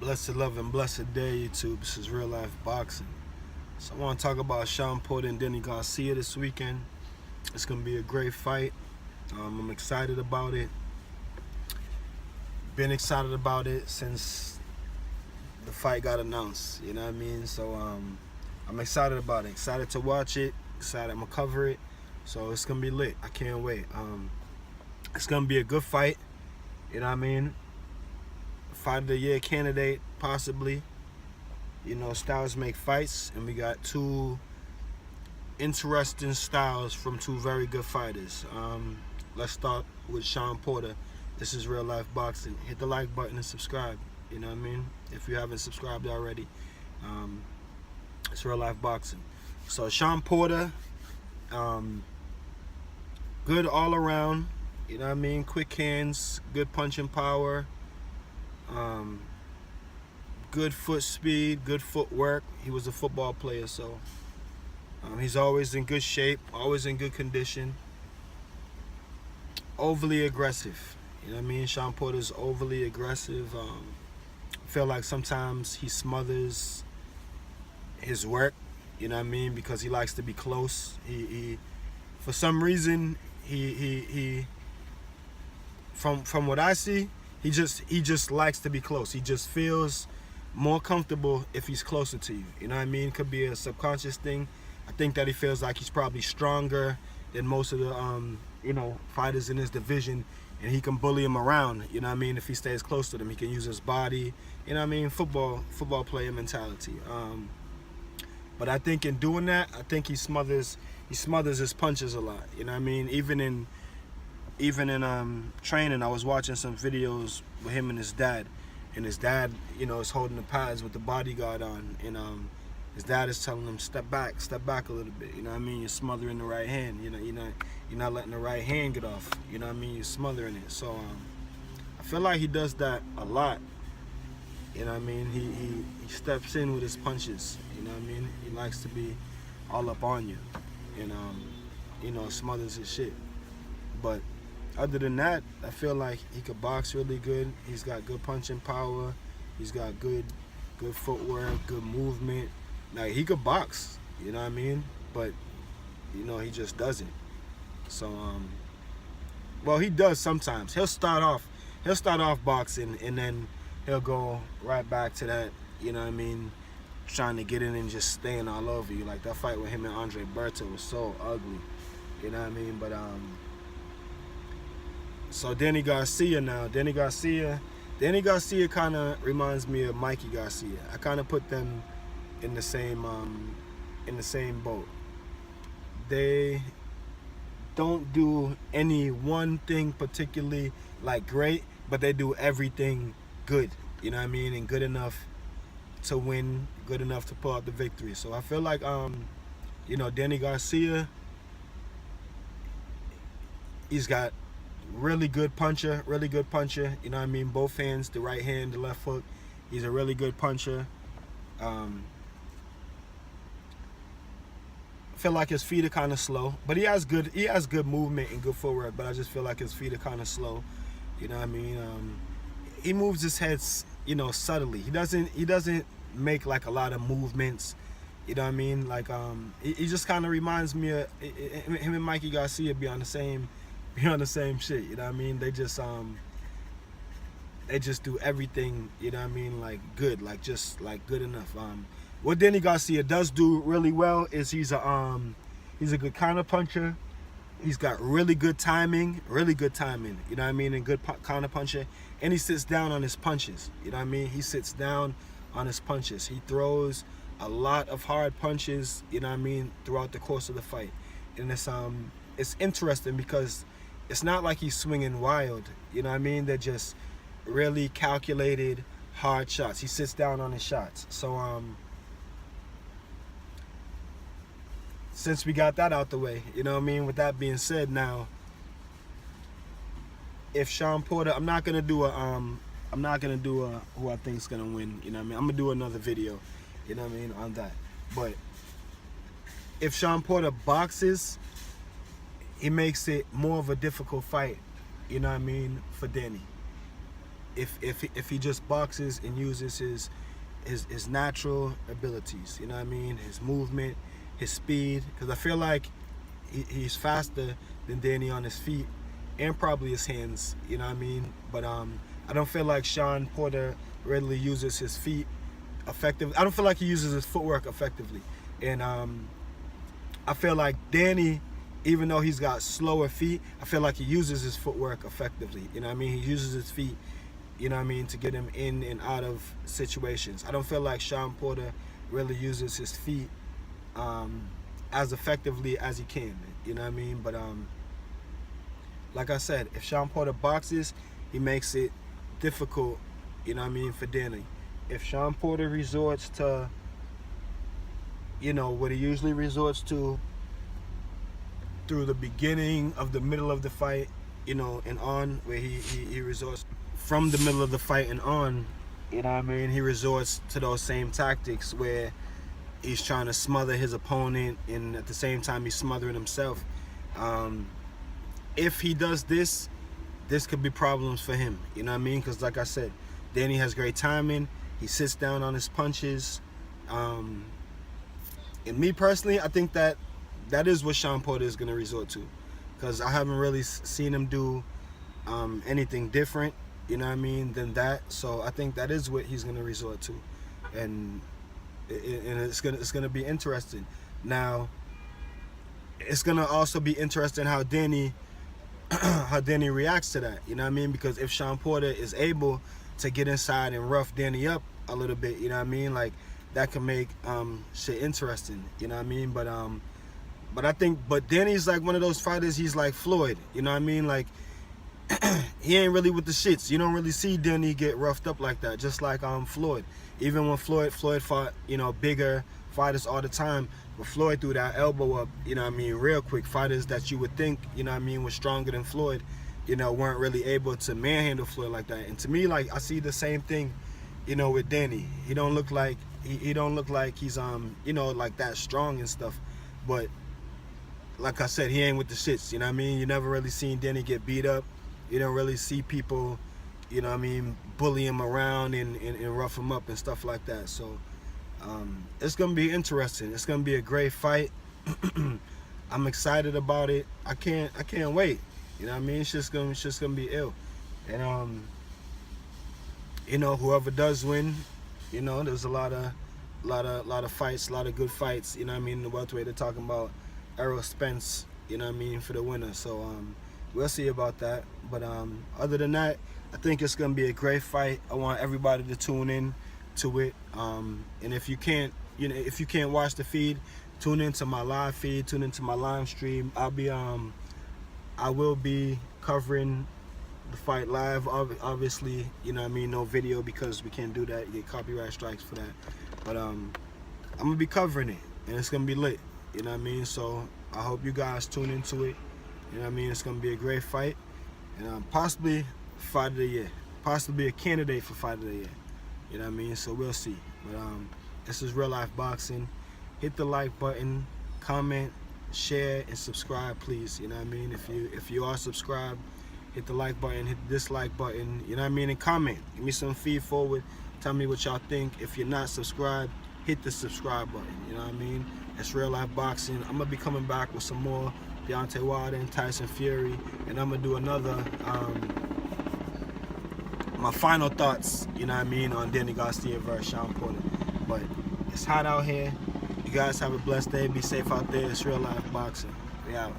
Blessed love and blessed day, YouTube. This is Real Life Boxing. So I want to talk about Shawn Porter and Danny Garcia this weekend. It's going to be a great fight. I'm excited about it. Been excited about it since the fight got announced. You know what I mean? So I'm excited about it. Excited to watch it. Excited I'm going to cover it. So it's going to be lit. I can't wait. It's going to be a good fight. You know what I mean? Fight of the year candidate, possibly. You know, styles make fights, and we got two interesting styles from two very good fighters. Let's start with Shawn Porter. This is Real Life Boxing. Hit the like button and subscribe. You know what I mean? If you haven't subscribed already, it's Real Life Boxing. So Shawn Porter, good all around. You know what I mean? Quick hands, good punching power. Good foot speed, good footwork. He was a football player, so he's always in good shape, always in good condition. Overly aggressive. You know what I mean? Shawn Porter's overly aggressive. I feel like sometimes he smothers his work, you know what I mean, because he likes to be close. He for some reason, from what I see, he just likes to be close. He just feels more comfortable if he's closer to you. You know what I mean? Could be a subconscious thing. I think that he feels like he's probably stronger than most of the fighters in his division, and he can bully him around. You know what I mean? If he stays close to them, he can use his body. You know what I mean? Football player mentality. But I think in doing that, I think he smothers his punches a lot. You know what I mean? Even in training, I was watching some videos with him and his dad, is holding the pads with the bodyguard on, and his dad is telling him step back a little bit. You know what I mean? You're smothering the right hand. You're not letting the right hand get off. You know what I mean? You're smothering it. So I feel like he does that a lot. You know what I mean? He steps in with his punches. You know what I mean? He likes to be all up on you, and smothers his shit. But other than that, I feel like he could box really good. He's got good punching power. He's got good footwork, good movement. Like, he could box, you know what I mean? But, he just doesn't. So, well, he does sometimes. He'll start off boxing, and then he'll go right back to that, you know what I mean, trying to get in and just staying all over you. Like that fight with him and Andre Berto was so ugly, you know what I mean? But, so Danny Garcia now. Danny Garcia kind of reminds me of Mikey Garcia. I kind of put them in the same boat. They don't do any one thing particularly like great, but they do everything good. You know what I mean? And good enough to win, good enough to pull out the victory. So I feel like Danny Garcia, he's got really good puncher, you know what I mean? Both hands, the right hand, the left hook. He's a really good puncher. I feel like his feet are kind of slow, but he has good movement and good footwork, but I just feel like his feet are kind of slow, you know what I mean? He moves his head, subtly. He doesn't make like a lot of movements, you know what I mean? Like he just kind of reminds me of him and Mikey Garcia be on the same shit, you know what I mean? They just do everything, you know what I mean, like good, like just like good enough. What Danny Garcia does do really well is he's a good counter puncher. He's got really good timing, you know what I mean, and good counter puncher. And he sits down on his punches, you know what I mean? He sits down on his punches. He throws a lot of hard punches, you know what I mean, throughout the course of the fight. And it's interesting because it's not like he's swinging wild, you know what I mean? They're just really calculated, hard shots. He sits down on his shots. So, since we got that out the way, you know what I mean? With that being said, now, if Shawn Porter, I'm not gonna do a who I think's gonna win, you know what I mean? I'm gonna do another video, you know what I mean, on that. But if Shawn Porter boxes, he makes it more of a difficult fight, you know what I mean, for Danny. if he just boxes and uses his natural abilities, you know what I mean, his movement, his speed, because I feel like he's faster than Danny on his feet and probably his hands, you know what I mean. But I don't feel like Shawn Porter readily uses his feet effectively. I don't feel like he uses his footwork effectively, and I feel like Danny, even though he's got slower feet, I feel like he uses his footwork effectively, you know what I mean. He uses his feet, you know what I mean, to get him in and out of situations. I don't feel like Shawn Porter really uses his feet as effectively as he can, you know what I mean. But like I said, if Shawn Porter boxes, he makes it difficult, you know what I mean, for Danny. If Shawn Porter resorts to, you know, what he usually resorts to through the beginning of the middle of the fight, you know, and on, where he resorts from the middle of the fight and on, you know what I mean, he resorts to those same tactics where he's trying to smother his opponent and at the same time he's smothering himself. If he does this could be problems for him, you know what I mean, because like I said, Danny has great timing. He sits down on his punches. And me personally, I think that is what Shawn Porter is going to resort to, because I haven't really seen him do anything different, you know what I mean, than that. So I think that is what he's going to resort to, and it's going to be interesting. Now, it's going to also be interesting how Danny reacts to that, you know what I mean, because if Shawn Porter is able to get inside and rough Danny up a little bit, you know what I mean, like, that can make shit interesting, you know what I mean. But Danny's like one of those fighters, he's like Floyd, you know what I mean, like, he ain't really with the shits. You don't really see Danny get roughed up like that, just like Floyd. Even when Floyd fought, you know, bigger fighters all the time, but Floyd threw that elbow up, you know what I mean, real quick. Fighters that you would think, you know what I mean, were stronger than Floyd, you know, weren't really able to manhandle Floyd like that. And to me, like, I see the same thing, you know, with Danny. He don't look like he don't look like he's you know, like that strong and stuff, but like I said, he ain't with the shits, you know what I mean. You never really seen Danny get beat up. You don't really see people, you know what I mean, bully him around and rough him up and stuff like that. So it's gonna be interesting. It's gonna be a great fight. I'm excited about it. I can't wait. You know what I mean? It's just gonna be ill. And you know, whoever does win, you know, there's a lot of fights, a lot of good fights. You know what I mean? In the welterweight, they're talking about Errol Spence, you know what I mean, for the winner. So we'll see about that. But other than that, I think it's gonna be a great fight. I want everybody to tune in to it. And if you can't, you know, if you can't watch the feed, tune into my live feed, tune into my live stream. I will be covering the fight live, obviously, you know what I mean, no video, because we can't do that. You get copyright strikes for that. But I'm gonna be covering it, and it's gonna be lit, you know what I mean. So I hope you guys tune into it, you know what I mean. It's gonna be a great fight, and possibly fight of the year, possibly a candidate for fight of the year, you know what I mean. So we'll see. But this is Real Life Boxing. Hit the like button, comment, share, and subscribe, please, you know what I mean. If you are subscribed, hit the like button, hit the dislike button, you know what I mean, and comment. Give me some feed forward. Tell me what y'all think. If you're not subscribed, hit the subscribe button, you know what I mean. It's Real Life Boxing. I'm gonna be coming back with some more Deontay Wilder and Tyson Fury, and I'm gonna do another my final thoughts, you know what I mean, on Danny Garcia versus Shawn Porter. But it's hot out here. You guys have a blessed day. Be safe out there. It's Real Life Boxing. We out.